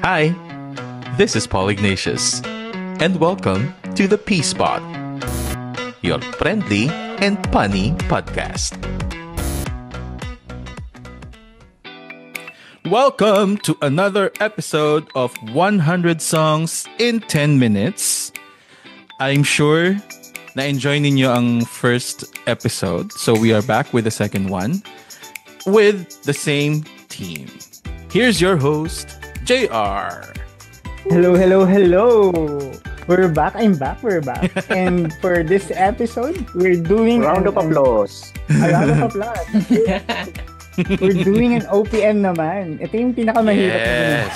Hi, this is Paul Ignatius, and welcome to the P-Spot, your friendly and funny podcast. Welcome to another episode of 100 Songs in 10 Minutes. I'm sure na-enjoy ninyo ang first episode, so we are back with the second one with the same team. Here's your host, JR. Hello. We're back. We're back. And for this episode, we're doing round of applause. A round of applause. We're doing an OPM naman. Ito yung pinakamahirap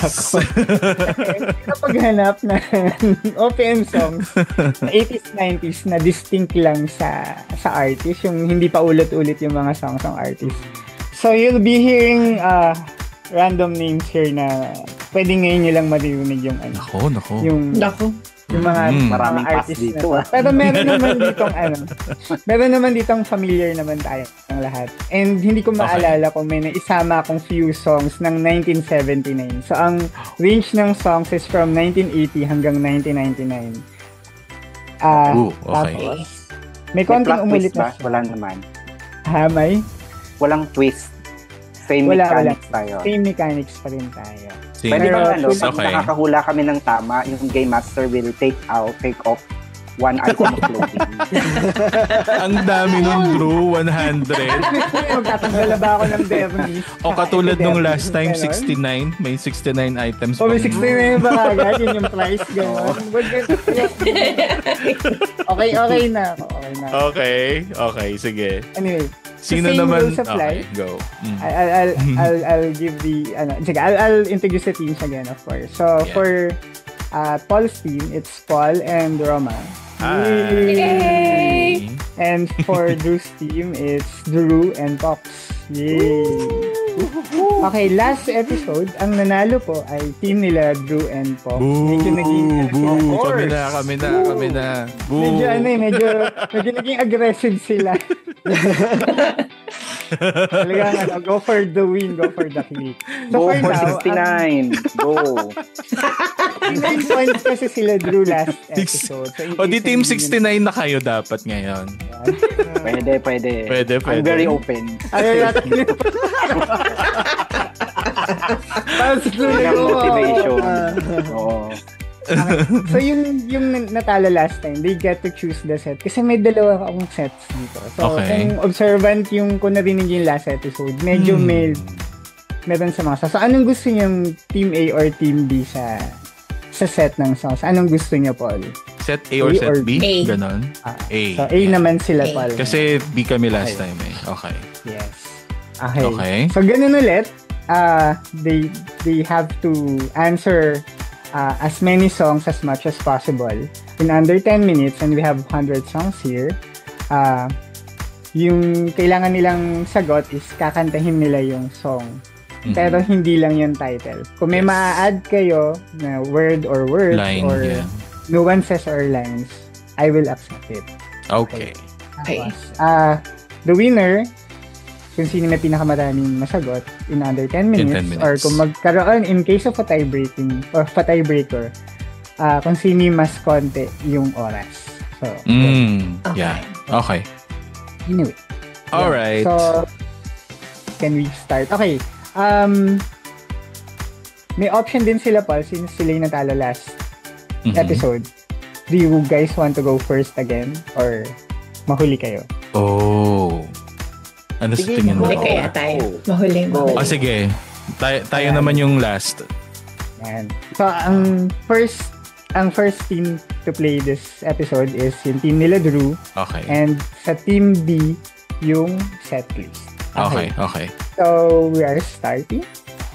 na paghanap ng OPM songs na 80s, 90s na distinct lang sa artist. Yung hindi pa ulit-ulit yung mga songs ng artist. So you'll be hearing random names here na pwede ngayon nyo lang maririnig yung ano. Nako. Yung mga maraming artist dito. Pero meron naman ditong familiar naman tayo ng lahat. And hindi ko maalala kung may naisama akong few songs ng 1979. So ang range ng songs is from 1980 hanggang 1999. Okay. Tapos, may konting umulit na. Wala naman. May? Walang twist. Same mechanics tayo. Same mechanics pa rin tayo. Pwede ba pag nakakahula kami ng tama, yung Game Master will take off one item of clothing. Ang dami nun, Drew. 100. Magtatanggal ba ako ng Devnis? O katulad nung last time, 69. May 69 items. May 69 ba kagad? Yun yung price. Gano'n. Okay na ako. Okay. Sige. Anyway. Sino naman? Okay, go. I'll give the I'll introduce the teams again, of course. So for Paul's team, it's Paul and Roma. Yay! And for Drew's team, it's Drew and Pox. Yay! Okay, last episode, ang nanalo po ay team nila Drew and Pox. Medyo naging kami na. Boo. Medyo naging aggressive sila. Talagang go for the win, go for the kill. So go for 69. Go. 9 points kasi sila Drew last episode. So di team 69 na kayo dapat ngayon. Pwede. I'm very open. Motivation. Oo. Okay. So yung natalo last time, they get to choose the set kasi may dalawa akong sets dito. So kung observant kung narinig yung last episode, medyo meron sa mga songs. So anong gusto niyong team A or team B sa set ng songs? Anong gusto niyo, Paul? Set A or set B? Ganon? A. So A naman sila, Paul. Kasi B kami last time eh. Okay. Yes. Okay. So ganun ulit. They have to answer as many songs as much as possible in under 10 minutes, and we have 100 songs here. Yung kailangan nilang sagot is kakantahin nila yung song. Pero hindi lang yung title. Kung may ma-add kayo na word or words line, or nuances or lines, I will accept it. Okay. Tapos, the winner, kung sino may pinakamaraming masagot in under 10 minutes, or kung magkaroon in case of a tiebreaker, kung sino mas konti yung oras. So, Okay. Anyway. Alright. So, can we start? Okay. May option din sila, Paul, since sila yung natalo last episode. Do you guys want to go first again? Or mahuli kayo? Ano sa tingin mo? Mahuli kaya tayo. Mahuli. Sige. Tayo naman yung last. Yan. So, ang first team to play this episode is yung team nila Drew. Okay. And sa team B, yung set list. Okay. So, we are starting.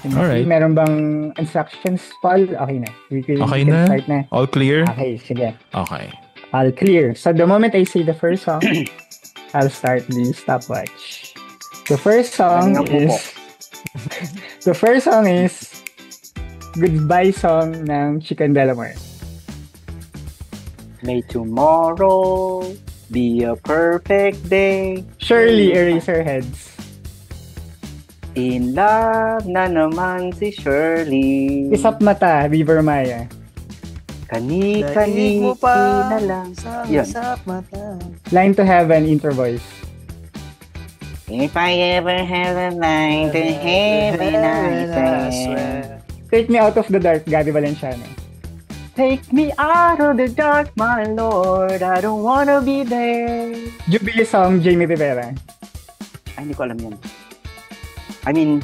Alright. Meron bang instructions, Paul? Okay na. We can start na. All clear? Okay, sige. Okay. All clear. So, the moment I say the first song, I'll start the stopwatch. The first song is Goodbye Song ng Chicken Delamore. May tomorrow be a perfect day. Surely Eraserheads. In love na naman si Shirley. Isap mata, River Maya. Kani-kani mo pa na lang. sa Yan. isap mata. Line to Heaven, intro voice. If I ever have a line to heaven, I swear. Take Me Out of the Dark, Gary Valenciano. Take me out of the dark, my Lord. I don't wanna be there. Jubilee song, Jamie Rivera. Ay, hindi ko alam yan. I mean,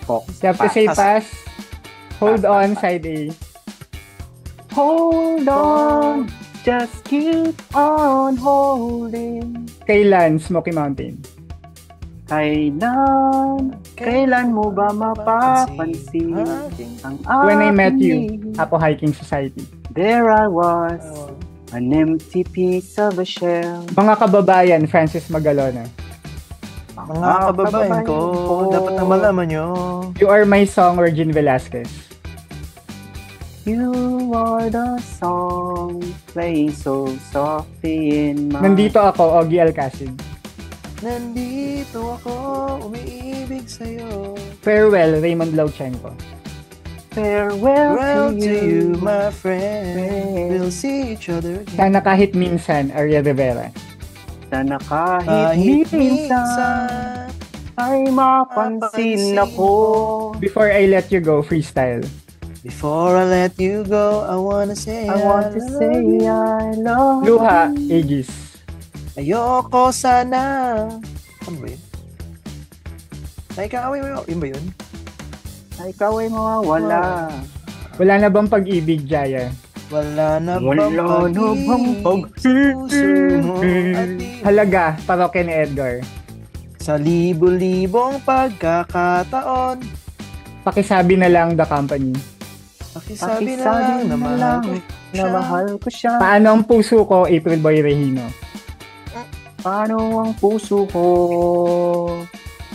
Fox. You have to say pass. Hold Pass, on, pass. side A. Hold on. Just keep on holding. Kailan, Smoky Mountain. Kailan mo ba mapapansin ang When I Met You, aking Apo Hiking Society. There I was, an empty piece of a shell. Mga kababayan, Francis Magalona. Mga kababayan ko, dapat na malaman nyo. You Are My Song, Regine Velasquez. You are the song playing so softly in my... Nandito ako, Ogie Alcacid. Nandito ako, umiibig sa'yo. Farewell, Raymond Lauchenko. Farewell Well to to you, you, my friend. We'll see each other again. Sana kahit minsan, Aria Rivera. Sana kahit minsan ay mapansin ako. Before I Let You Go, freestyle. Before I let you go, I wanna say I want to say I love Luha, you. Aegis. ayoko sana. Ano ba yun? Ay, kaaway mo yun ba yun? Ay, ikaw ay mawawala. Wala na bang pag-ibig, Jaya? Wala na Wala bang na bang pag-ibig puso mo at di- Halaga, parokya ni Edgar. Sa libo-libong pagkakataon, Pakisabi na lang The Company. pakisabi na lang na mahal ko na siya. mahal ko siya. Paano ang puso ko, April Boy Regino? Paano ang puso ko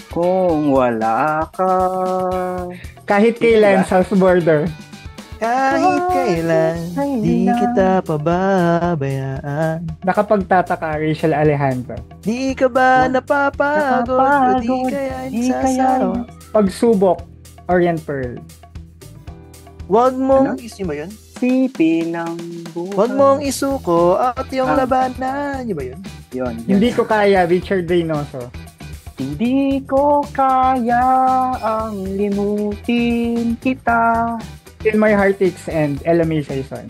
kung wala ka? Kahit kailan, South Border. Kahit kailan, di kita pababayaan. Nakapagtataka, Rachel Alejandro. Di ka ba napapagod? O di kaya insasaro? Pagsubok, Orient Pearl. Huwag mong, Ano? yun ba yun? Sipin ng buhay. Huwag mong isuko at yung Ah. labanan. Yun ba yun? Yun. Hindi ko kaya, Richard Reynoso. Hindi ko kaya ang limutin kita. Till My Heart Aches and Ella May Saison.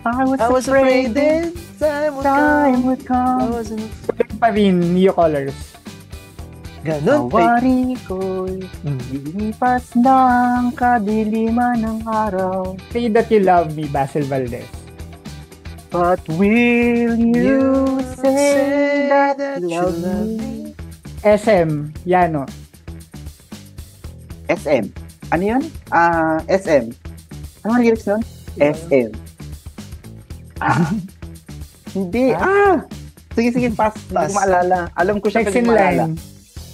I I was afraid that time would time come. would I come. wasn't Tuloy pa rin, Neo Colors. ganun. Awari ko'y lilipas ng kadiliman ng araw. Say That You Love Me, Basil Valdez. But will you say that you love me? SM, Yano. SM. Ano yun? SM. Ano ang lyrics nun? SM. Hindi. Sige, pass. Hindi Pass. ko maalala. Alam ko siya Text kasi in maalala. line.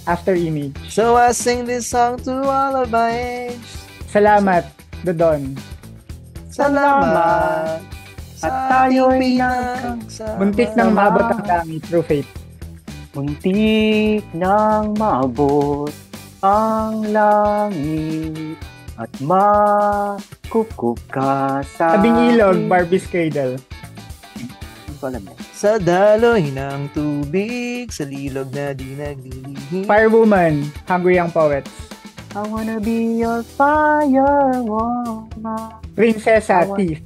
After Image. So I sing this song to all of my age. Salamat, The Don. Salamat. At sa tayo'y ating pinagsama. Muntik ng maabot ang langit, True Faith. Muntik nang maabot ang langit at makukup ka sa Tabing Ilog, akin. Barbie's Cradle. Hindi ko alam yan. Sa daloy ng tubig, sa lilog na di naglilihim. Firewoman, Hungry Young Poets. I wanna be your firewoman. Prinsesa, Awa. Thief.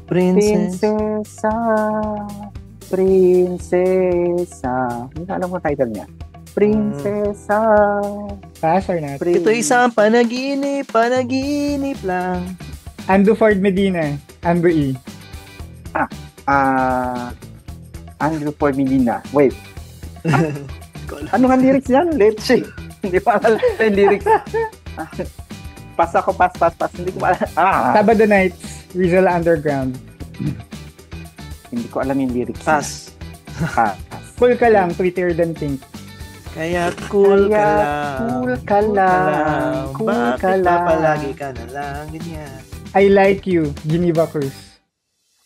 Princess. Prinsesa. Hindi ko alam mo title niya. Prinsesa. Pass or not? Ito isang panaginip lang. Ando Ford Medina, Amber E. Andrew Ford Medina. Wait. Ano nga lyrics yan? Leche. Hindi pa alam yung lyrics. Pass ako, pass. Hindi ko alam. Sabado Nights, Rizal Underground. Hindi ko alam yung lyrics. Pass. Pass. Cool ka lang, Prettier Than Pink. Kaya cool ka Kaya lang. cool ka lang. Cool Bakit ka ba lang. palagi ka na lang ganyan? I Like You, Geneva Cruz.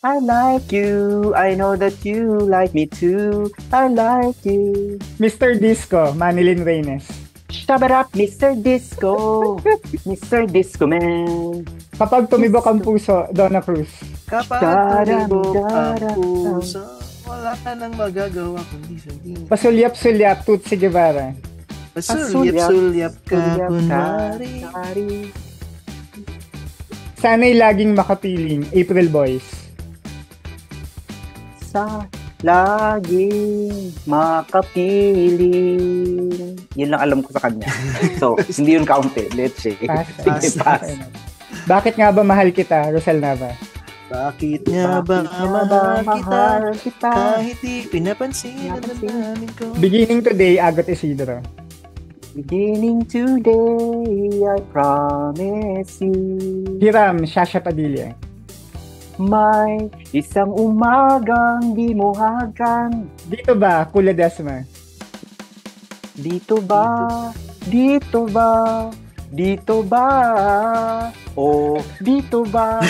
I like you. I know that you like me too. I like you. Mr. Disco, Manilyn Reynes. Shabarap, Mr. Disco. Mr. Disco Man. Kapag tumibok ang puso, Donna Cruz. Kapag tumibok ang puso, wala ka nang magagawa kundi sabihin. Pasulyap-sulyap, Tutsi Guevara. Pasulyap-sulyap ka kunwari. Sana'y laging makapiling, April Boys. Sa laging makapiling. Yun lang alam ko sa kanya. So, hindi yun kaunti. Let's see. Pass. Bakit nga ba mahal kita, Rosel Nava? Bakit nga ba mahal kita? Kahit di pinapansin ang damdamin ko. Beginning today, Agot Isidro. Beginning today, I promise you. Hiram, Shasha Padilla. May isang umagang di mo hagan. Dito ba, Kula Desma? Dito ba? Dito ba? Dito ba? O dito ba?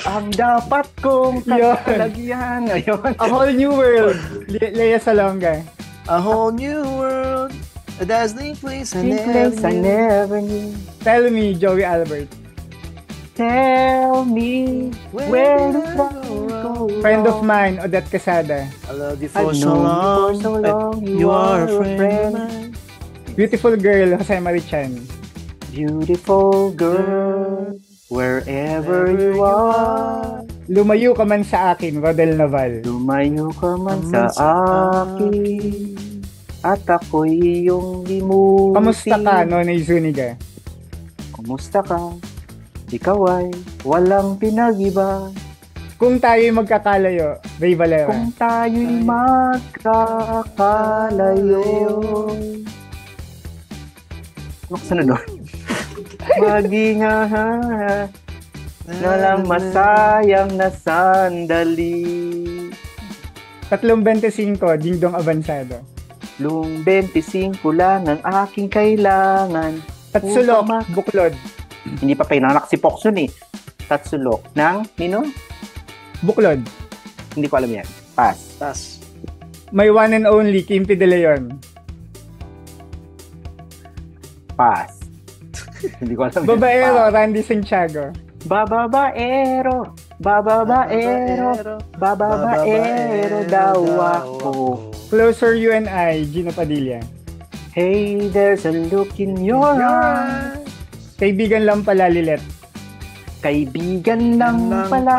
Ang dapat kong kalagyan. Ayun. A Whole New World, Lea Salonga. A whole new world. A dazzling place I never knew. Tell me, Joey Albert. Tell me where did I go? Friend of mine, Odette Quesada. I love you for so long. You are a friend of mine. Beautiful girl, Jose Marichan. Beautiful girl, wherever you are. Lumayo ka man sa akin, Rodel Naval. Lumayo ka man sa akin. At ako'y iyong limutin. Kamusta ka, Nonay Zuniga? Kamusta ka? Ikaw ay walang pinag-iba. Kung tayo'y magkakalayo, Ray Valera. Kung tayo'y magkakalayo. Ano kasunod doon? Mag-ingat na lang masayang na sandali. 3.25, Dingdong Avansado. 25 lang ang aking kailangan. Tatsulok, Buklod. Hindi pa pinanganak si Fox nun eh. Tatsulok ng nino? Buklod. Hindi ko alam yan. Pass. My one and only, Kimpi De Leon. Pass. Hindi ko alam. Babaero, Randy Santiago. Bababaero daw ako. Closer You and I, Gino Padilla. Hey, there's a look in your eyes. Kaibigan lang pala, Lilet. Kaibigan lang pala.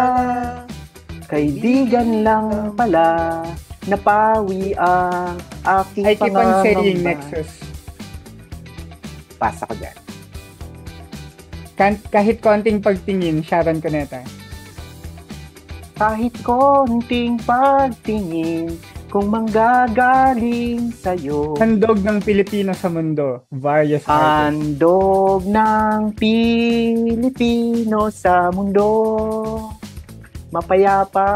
Kaibigan lang pala. Napawi ang aking I keep on saying pangangamba. Nexus. Pass ako dyan. Kahit konting pagtingin, Sharon Cuneta. Kahit konting pagtingin, kung manggagaling sa'yo. Handog ng Pilipino sa mundo, various artists. Handog ng Pilipino sa mundo. Mapayapa.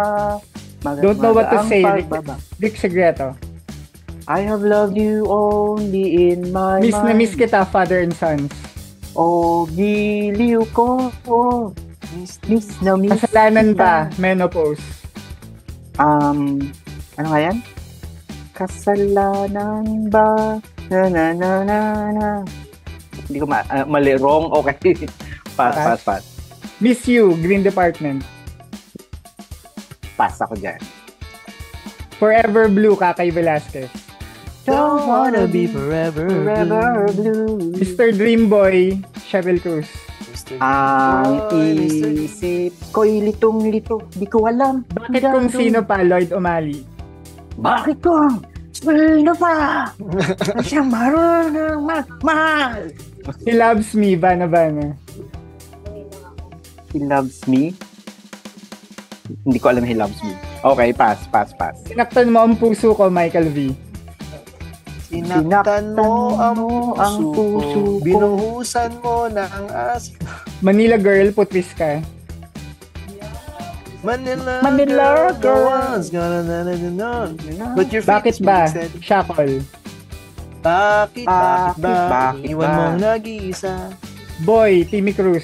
Don't know what to say, pagbaba. Rick Segreto. I have loved you only in my Miss na mind. miss kita, Father and Sons. O giliw ko. Miss na miss Kasalanan ba, kita. Menopause. Ano nga yan? Kasalanan ba? Na. Hindi ko mali. Wrong. Okay. Pass. Miss You, Green Department. Pass ako dyan. Forever Blue, Kakay Velasquez. Don't wanna be forever blue. Mr. Dreamboy, Cheryl Cruz. Ang isip ko'y litong-lito. Di ko alam. Bakit kung sino pa, Lloyd O'Malley? Bakit kung sino pa? Siyang marunong magmahal. He Loves Me, Bana. He loves me? Hindi ko alam he loves me. Okay, pass. Sinaktan mo ang puso ko, Michael V. Sinaktan mo ang puso ko. Binuhusan mo ng asin. Manila Girl, Putris ka. Manila girl. But your Bakit ba? Shackle. Bakit ba? Bakit? Iwan mong nag-iisa. Boy, Timmy Cruz.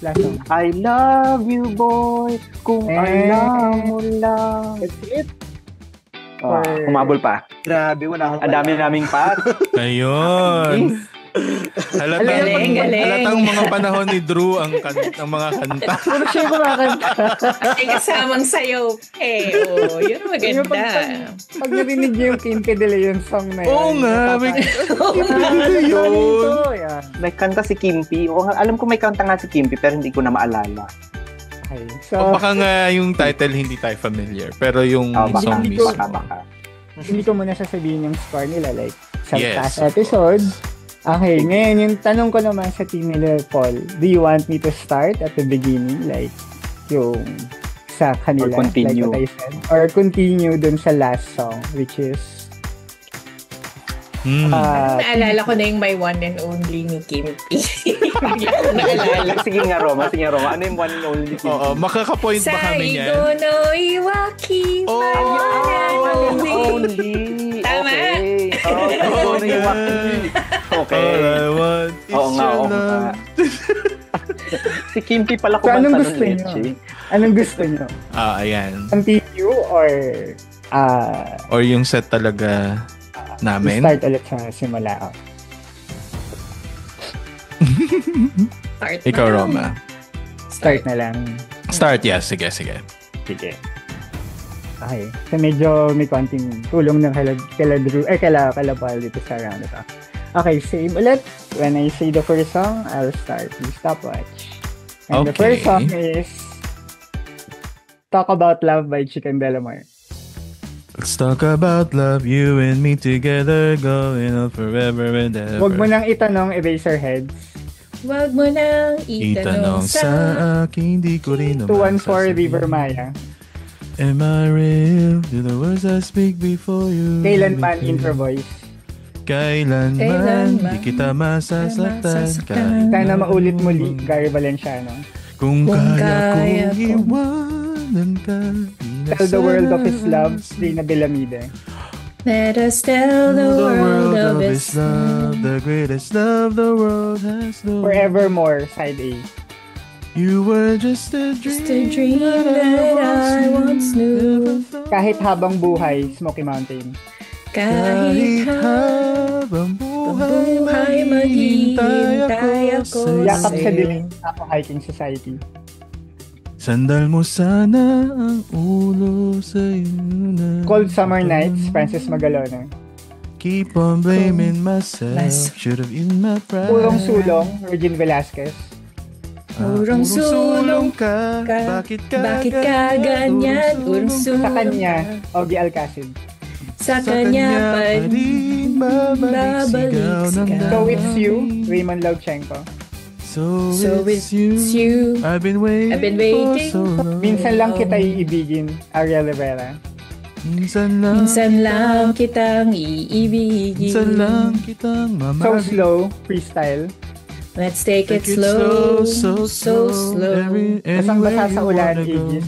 Last song. I love you, boy. Kung alam mo lang. That's it. Kumabol pa. Grabe, wala akong Ang dami naming pat. Ayun. Galing. Halatang mga panahon ni Drew ang mga kanta. Puro siya yung kumakanta. Ay, kasamang sayo. Yun ang maganda. Pag narinig niyo yung Kimpi De Leon song na yun. Oo nga. May kanta si Kimpi. Alam ko may kanta nga si Kimpi pero hindi ko na maalala. Okay. O baka nga yung title hindi tayo familiar. Pero yung song mismo. Baka. Hindi ko muna sasabihin yung score nila like sa Yes, past episodes. Okay, ngayon yung tanong ko naman sa team nila, Paul, do you want me to start at the beginning like yung sa kanila? Or continue. Like what I said? Or continue dun sa last song which is naalala ko na yung My One and Only ni Kimpi. Hindi ko naalala. Sige nga, Roma. Ano yung one and only? Oo, makaka-point ba kami niyan? Saigo no Iwaki, My One and Only. Tama? Okay. All I want is Oo nga. Si Kimpi pala so, kumanta gusto nun, nyo? Leche. Anong gusto nyo? Ayan. Continue Or yung set talaga namin? start ulit sa simula. Start Ikaw, na. Roma. Start na lang. Start, yes. Sige. Sige. Okay. So medyo may konting tulong ng kala Drew, kala Paul dito sa round ito. Okay, same ulit. When I say the first song, I'll start. Please stopwatch. And the first song is Talk About Love by Chicken Delamore. Let's talk about love, you and me together, going on forever and ever. Huwag mo nang itanong Eraserheads. Huwag mo nang itanong sa akin, di ko rin naman 214 River Maya. Am I real? Do the words I speak before you? Kailanman intro voice. Kailanman di kita masasaktan. Sana maulit muli, Gary Valenciano. Kung kaya kong iwanan ka. Tell the world of his love, Rina Belamide. Let us tell the world of his love. The greatest love the world has known. Forevermore, side A. You were just a dream that I once knew. Kahit habang buhay, Smoky Mountain. Kahit habang buhay maghihintay ako Yakap sa sa'yo. dilim, ako Hiking Society. Sandal mo sana ang ulo sa'yo na. Cold Summer Nights, Francis Magalona. Keep on blaming myself. Should have eaten my pride. Purong Sulong, Regine Velasquez. Purong sulong ka. Bakit ka ganyan? Purong sulong Sa kanya, Ogie Alcacid. Sa kanya pa rin babalik sigaw. So It's You, Raymond Lovchenko. So it's you. I've been waiting for so long. Minsan lang kita iibigin, Ariel Rivera. Minsan lang kitang iibigin. Minsan lang kitang So mamahal. Slow, Freestyle. Let's take it slow, so slow. Basang-basa sa ulan, Igis.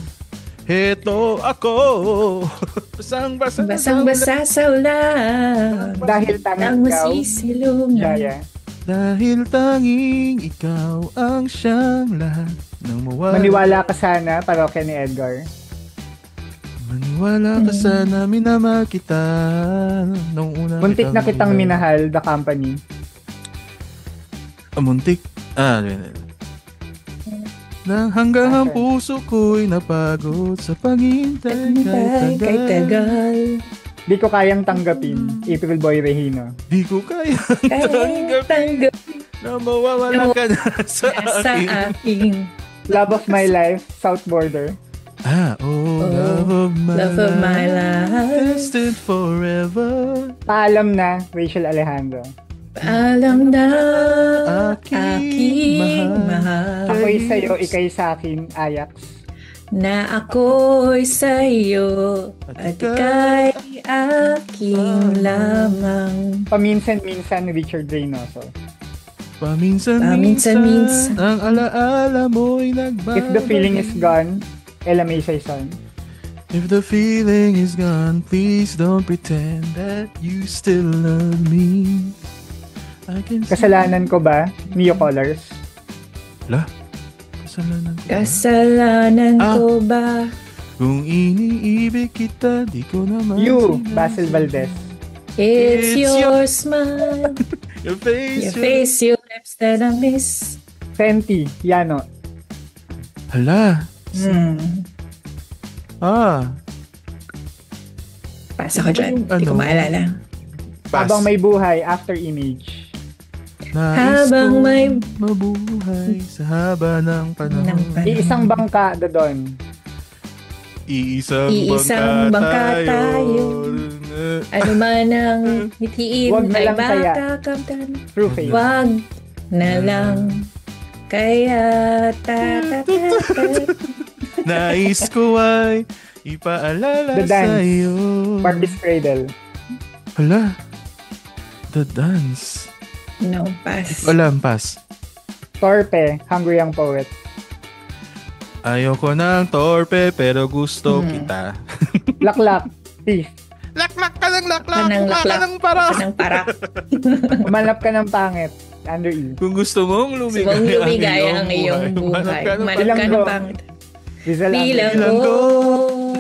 Heto ako. Basang-basa sa ulan. Dahil Ang tanging ikaw, masisilungan. Jaya. Dahil tanging ikaw ang siyang lahat ng mawala. Maniwala ka sana, parokya ni Edgar. Maniwala ka sana, minamahal kita. Nung una Muntik na kitang minahal, The Company. Muntik. Nang hanggang ang puso ko'y napagod sa paghintay Kay tagal. Di ko kayang tanggapin, April Boy Regino. Di ko kaya Tanggap na mawawala ka na sa sa akin. akin. Love of My Life, South Border. Love of my life, destined forever. Paalam na, Rachel Alejandro. Alam na Aking mahal Ako'y sa'yo, ika'y sa'kin, Ajax. na ako'y sa'yo at ika'y aking lamang. Paminsan-minsan, Richard Reynoso. Paminsan-minsan ang alaala mo'y nagbabago. If the feeling is gone, Ella May Saison. If the feeling is gone, please don't pretend that you still love me. I can see. Kasalanan ko ba? Neo Colors. Kasalanan ko ba? Kung iniibig kita, di ko naman You, sinasabi. Basil Valdez. It's your smile, Your face, your face, your lips that I miss. Fenty, Yano. Hala. Pasa ko dyan. Hindi ko Ano? maalala. Pass. Habang may buhay, After Image. Nais Habang kong may- mabuhay sa haba ng panahon. Iisang bangka, The Don. Iisang Iisang bangka tayo. Ano man ang hitiin Wag na ay lang kaya. makakamtan. True Face. Wag na lang kaya Nais ko ay ipaalala The Dance. sa'yo. Barbie's Cradle. Hala. The Dance. No, pass. Walang pass. Torpe, Hungry Young Poet. Ayoko ng torpe pero gusto kita. Laklak, Thief. Laklak ka ng laklak. Kanang Mukha ka laklak. ng para. Kanang parak. Umanap ka ng pangit, Under E. Kung gusto mong lumigaya, Mong lumigaya ang iyong buhay. Manap ka Bilanggo. ng pangit. Rizal Bilang Abel. Bilanggo. ko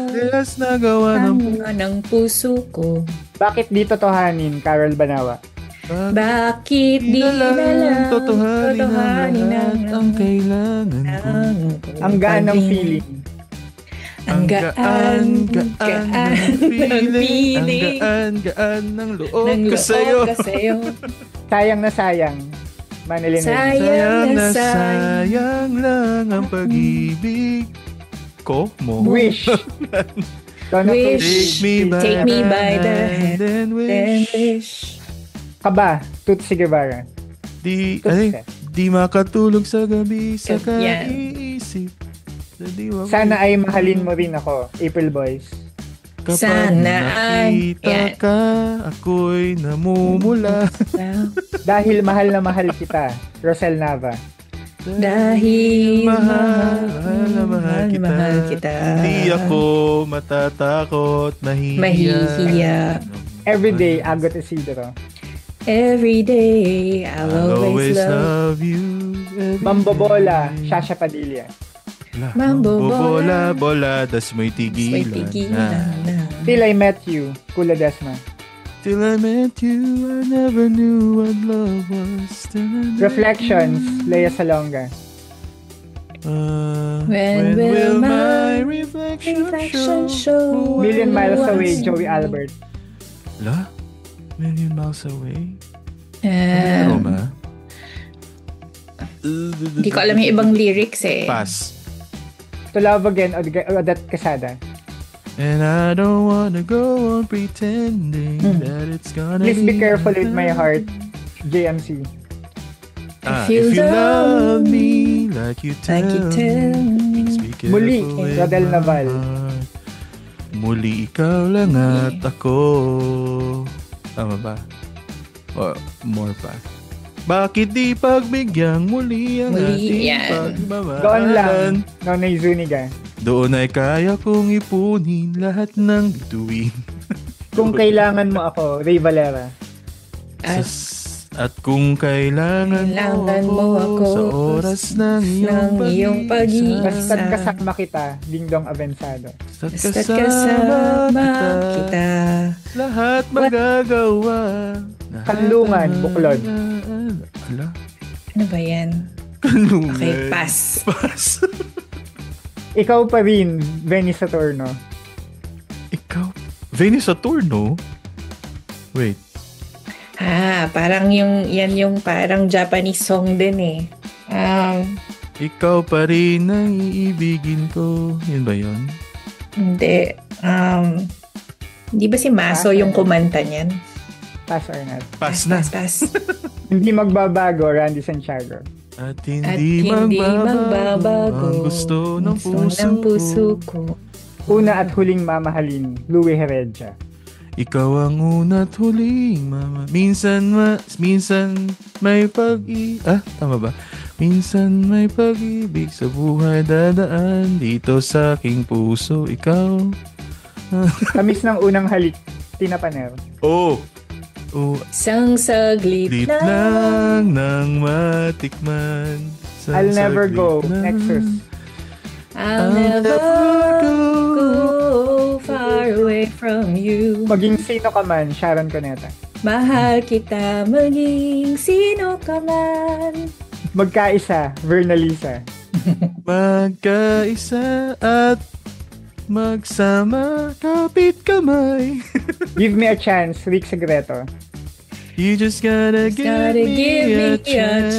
Tilas na gawa ng ng puso ko. Bakit di totohanin, Carol Banawa? Bakit di na lang totohanin ang lahat ang kailangan ko. Ang gaan ng feeling. Ang gaan ng feeling. Ang gaan ng loob Ng ko sa'yo. loob ko sa'yo. Sayang na sayang. Manilin Reyes. Sayang na sayang. sayang lang ang pag-ibig ko mo. Wish. Donna Wish. Cruz. Take me by the hand then and wish. wish. Kaba, Tutsi Guevara. Di, Tutsi. di makatulog sa gabi sa Yan. kaiisip. Na di wa- Sana ay mahalin mo rin ako, April Boys. Kapag Sana ay- nakita yan. ka, ako'y namumula. Dahil mahal na mahal kita, Rosel Nava. Dahil mahal kita. Di ako matatakot, Mahihiya. Everyday, Agot Isidro. Every day, I'll always love. you. every Mambobola, day. Shasha Padilla. Mambobola. Bola, das mo'y May tigilan. tigilan na. Till I Met You, Kula Desma. Till I met you, I never knew what love was. Reflections, Lea Salonga. When will my reflection Reflection show? show. Million Miles Away, was- Joey Albert. La? Million miles away? Ano ba? Hindi ko alam yung ibang lyrics eh. Pass. To Love Again, Odette Quesada. And I don't wanna go on pretending that it's gonna Please be careful with my heart, JMC. If you love me like you tell, Like you tell me. please be careful Muli, with Rodel my Naval. heart. Muli ikaw lang at ako. Tama ba? Or more pa? Bakit di pagbigyan muli ang Muli ating yan. pagmamahalan? Doon lang, Nonay Zuniga. Doon ay kaya kong ipunin lahat ng bituin. Kung kailangan mo ako, Ray Valera. At kung kailangan mo ako sa oras ng iyong pag-ibig. Basta't kasama kita, Dingdong Avensado. Basta't Basta't kasama kita. Lahat magagawa. Kanlungan, Buklod. Ala? Ano ba yan? Kanlungan. Okay, pass. Pass. Ikaw pa rin, Benny Saturno. Ikaw? Venus Saturno? Wait. Parang yan yung parang Japanese song din eh. Ikaw pa rin ang iibigin ko. Yun ba yun? Hindi. Hindi ba si Maso yung kumanta niyan? Pass or not. Pass na. Pass. Hindi magbabago, Randy Santiago. At hindi magbabago ang gusto ng puso ko. Una at huling mamahalin, Louie Heredia. Ikaw ang una't huling mama. Minsan may tama ba? Minsan may pag-ibig sa buhay dadaan dito sa aking puso. Ikaw. Tamis ng unang halik, Tina Paner. Oh. Isang saglit Lit lang. lang nang matikman I'll Never Go, Nexus. I'll never go far away from you. Maging sino ka man, Sharon Cuneta. Mahal kita maging sino ka man. Magkaisa, Vernalisa. Magkaisa at magsama, kapit kamay. Give Me a Chance, Rick Segreto. You just gotta give me a chance.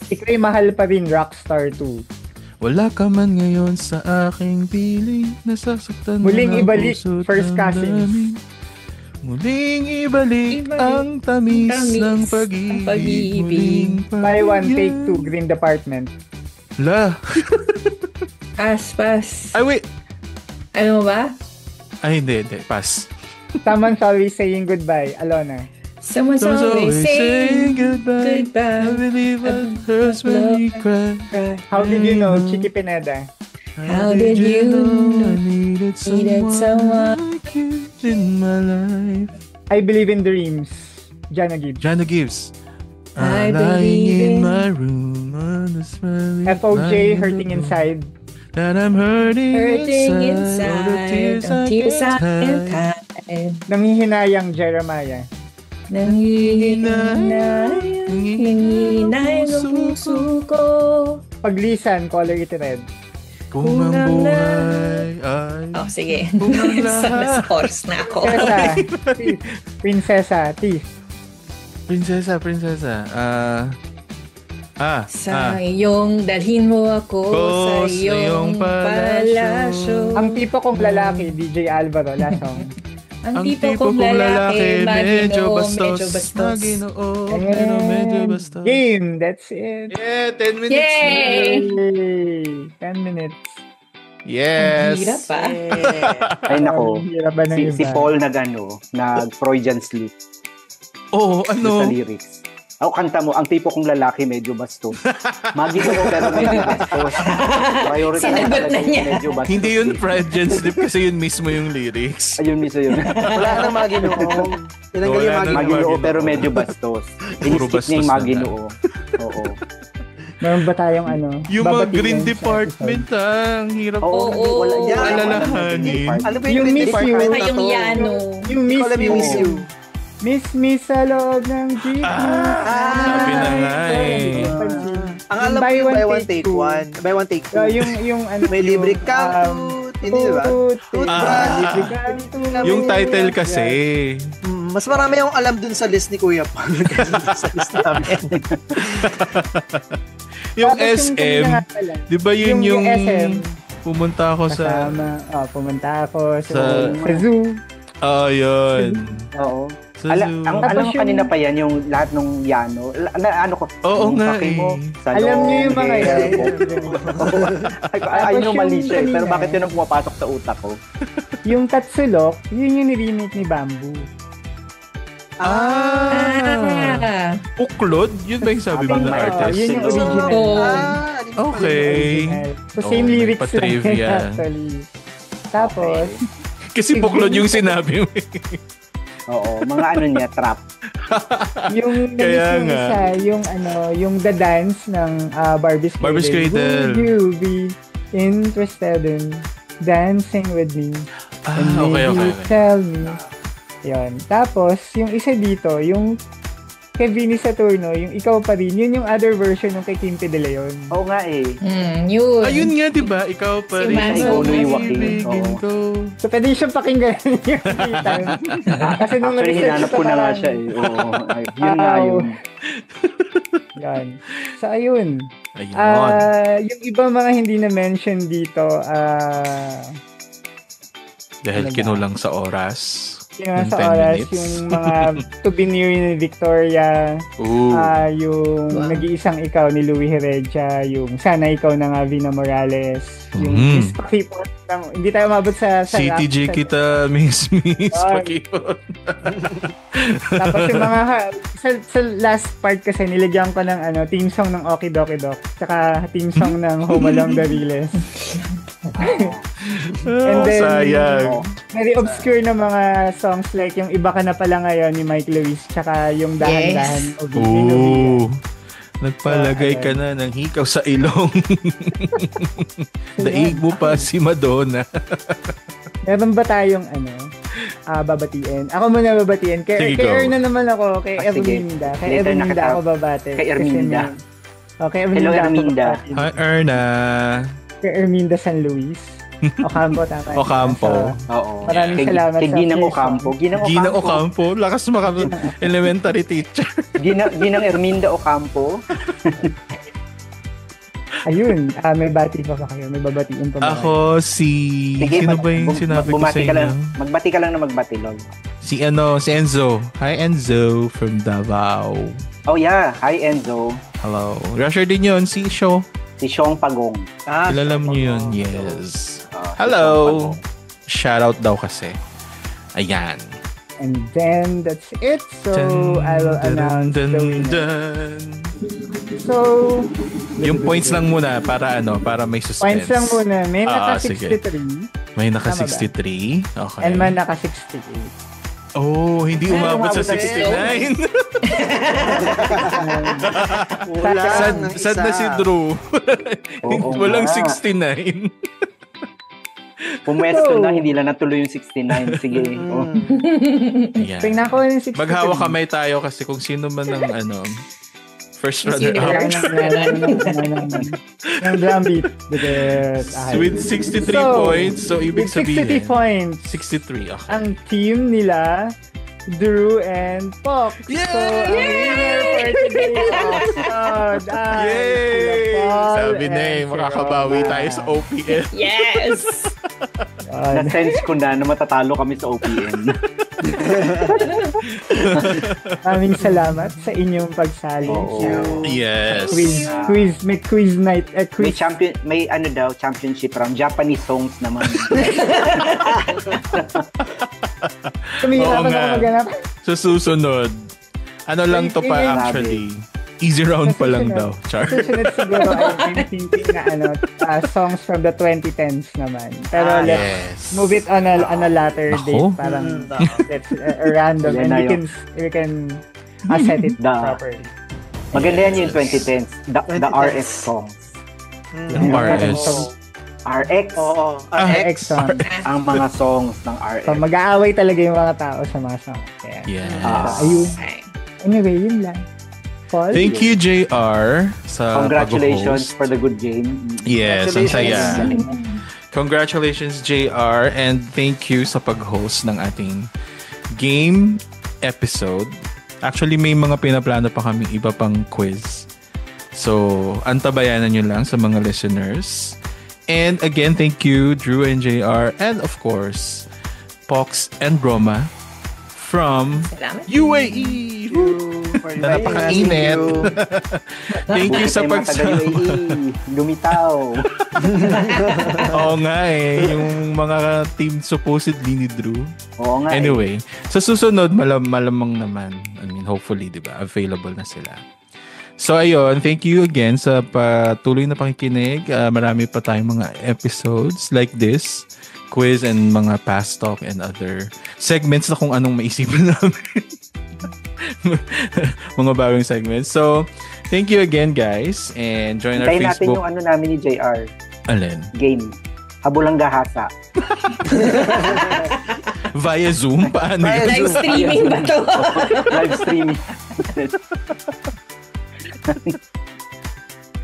Ika'y mahal pa rin, Rockstar 2. Wala ka man ngayon sa aking piling, nasasaktan Muling na ang ibalik, puso't First Cousins. damdamin. Muling ibalik ang tamis ng pag-ibig. Muling Buy One, Take Two, Green Department. La. Pass. Ay, wait. Ano ba? Ay, hindi. Pass. Someone's Always Saying Goodbye, Alona. Someone's always saying goodbye. I believe it hurts when you cry. How Did You Know, Chicky Pineda. How did you know I needed someone like you in my life? I Believe in Dreams, Jana Gibbs. Jana Gibbs. I Lying believe in in- my room on the smelly FOJ, line Hurting of the Inside. That I'm hurting inside, all the tears I can't hide. Nanghihinayang, Jeremiah. Nangihinayang ang puso ko. Paglisan, Color It Red. Kung ang buhay ay Oh, sige. Kung ang Sa lahat. scores na ako. Prinsesa, Thief. Prinsesa. Sa iyong dalhin mo ako sa iyong palasyo. Ang tipo kong lalaki, DJ Alvaro, last song. Ang tipo kong lalaki, medyo Maginoo, bastos. medyo bastos. Maginoo, medyo bastos. Game, that's it. Yeah, 10 minutes. Yay! Yay! 10 minutes. Yes. Ang hirap pa. Ay nako. Ang hirap ba ng Si iba? Paul nag-Freudian slip Oo, sa ano? lyrics. Ako kanta mo, ang tipo kong lalaki medyo bastos. Maginoo pero medyo bastos. Priority Sinagot na niya. medyo bastos. Hindi yun Freudian slip kasi yun mismo yung lyrics. Ayun mismo yun. Wala nang Maginoo. Tinanggal yung Wala nang Maginoo. Maginoo pero medyo bastos. Puro Iniskip niya yung bastos na Maginoo. Oo. Meron ba tayong ano? Yung mga babatiin green sa department, ang hirap. Oo, Oo. wala yan. Alalahanin. Ano ba Yung yung Miss You. department Ay, na yung to? Yano. Yung Hindi ko alam yung Miss You. Miss sa loob ng jeepney. Sabi na nga eh. Ang alam ko yung buy one take one. Buy one take two. Yung ano, May libre kang toot. Hindi ba? libre kang toot. Yung title kasi. Mas marami akong alam dun sa list ni Kuya Paul. Sa list namin. Yung Tapos SM, nga pala, di ba yun yung SM, pumunta ako sa... pumunta ako Sa- sa zoo. Yun. Oo. Sa zoo. Alam mo kanina pa yan, yung lahat ng Yano. Ano ko? Oo yung nga pake mo, eh. sa Alam niyo yung mga loob, yan. Ayun yung mali siya eh. kanina. Pero bakit yun ang pumapasok sa utak ko? Yung Tatsulok, yun yung ni-remake ni Bamboo. Uklod? Yun ba yung sabi mo na artist? Yun yung original. Oo. Okay. So, same Oh, lyrics lang pa-trivia. actually. Tapos, Kasi buklod yung sinabi mo. Oo, mga ano niya, trap. yung Kaya yung nga. isa, yung the dance ng Barbie's Cradle. Barbie's Cradle. Would you be interested in dancing with me? And Okay. maybe tell me. Yun. Tapos, yung isa dito, yung kay Vinny Saturno, yung Ikaw Pa Rin, yun yung other version ng kay Kimpe De Leon. Oo nga eh. Yun. Ayun nga, di ba? Ikaw pa Si rin. Maso. Ikaw, Louie Joaquin. Ibigin Oo. ko. So, pwede siyang pakinggan yung time. Kasi nung Actually, na-research hinanap ko na nga siya eh. Oo. Ay, yun nga yun. Yan. So, ayun. Ayun. Yung iba mga hindi na-mention dito, Dahil ano ba? kinulang sa oras. yung Yung sa 10 oras, minutes. yung mga To Be Near ni Victoria, Ooh. yung Wow. Nag-iisang Ikaw ni Louie Heredia, yung Sana Ikaw na nga Vina Morales, yung Miss Pakipot, hindi tayo mabot sa CTG rap, kita, Miss Ay. Pakipot. Tapos yung mga sa last part kasi nilagyan ko ng team song ng Okie Dokie Doc, tsaka team song ng Home Along the Riles. And then, sayang. very obscure na mga songs like yung Iba Ka Na Pala Ngayon ni Mike Lewis, tsaka yung Dahan-Dahan o Ooh. Nagpalagay ka na ng hikaw sa ilong. Daig mo pa si Madonna. Meron ba tayong babatiin? Ako muna babatiin. Kay Erna naman ako. Kay Erminda. Kay Erminda ako babate. Kay Erminda. Okay, Hello, Erminda. Hi, Erna. Kay Erminda San Luis. Ocampo, tama. Ocampo. Oo. Maraming salamat kay Ginang Ocampo. Ginang Ocampo. Lakas maka elementary teacher. Ginang Erminda Ocampo. Ayun, may bati pa kayo. May babatiin pa ba? Ako sino ba yung sinabi ko sa inyo? Magbati ka lang na magbati, Lol. Si Enzo. Hi, Enzo from Davao. Oh yeah, hi Enzo. Hello. Rusher din yun, si Sho. Si Shong Pagong. Kilala mo yun, yes. Hello. Shoutout daw kasi. Ayan. And then, that's it. So, I will announce the winner. So, yung points lang muna para may suspense. Points lang muna. May naka-63. May naka-63. Okay. And may naka-68. Oh, hindi umabot sa 69. Sad na si Drew. Walang 69. Pumwesto na, hindi lang natuloy yung 69. Sige. Yeah. Tingnan ko yung 63. Maghawak kamay tayo kasi kung sino man ang first runner-up. Yung drum beat. With 63 points, so ibig sabihin. 63 points. 63, okay. Ang team nila, Drew and Pox. Yay! So, ang winner for today's episode Yay! Sabi na makakabawi tayo sa OPM. Yes! Na-sense ko na matatalo kami sa OPM. Maraming salamat sa inyong pagsali. Yes. May quiz night. May championship round. Japanese songs naman. Kumihirapan ako maganap. Sa susunod, lang to pa actually. Easy round pa lang daw. Char. Susunod siguro I'm thinking na songs from the 2010s naman. Pero let's move it on a latter date. Parang let's random and we can set it properly. Maganda yan yung 2010s. The RX songs. RX? Oo. RX songs. Ang mga songs ng RX. So, mag-aaway talaga yung mga tao sa mga songs. Yes. Ayun. Anyway, yun lang. Paul? Thank you, JR, sa congratulations pag-host. for the good game. Yes, ang saya. Congratulations, JR, and thank you sa pag-host ng ating game episode. Actually, may mga pinaplano pa kami iba pang quiz. So, antabayanan nyo lang sa mga listeners. And again, thank you, Drew and JR, and of course, Pox and Broma from UAE. Na napaka-init. Thank you sa pagsama. Lumitaw. Oo nga yung mga team supposedly ni Drew. Oo nga Anyway, sa susunod, malamang naman. I mean, hopefully, diba, available na sila. So, ayun, thank you again sa patuloy na pakikinig. Marami pa tayong mga episodes like this. Quiz and mga past talk and other segments na kung anong maisipan namin. Mga bagong segments. So, thank you again, guys. And join our Facebook. Tayo natin yung namin ni JR. Alin? Game. Habulang Gahasa. Via Zoom? Paano yun? Live streaming ba to? Live streaming.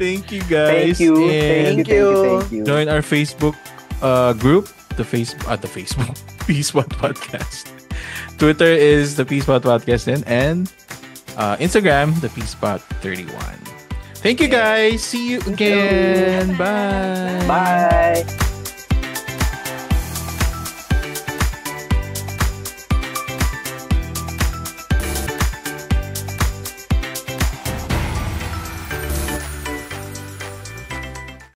Thank you, guys. Thank you. And Thank you. join our Facebook group. The Facebook. Peacepod Podcast. Twitter is the Peacepod Podcast and Instagram, the Peacepod 31. Thank you, guys. See you again. Bye. Bye.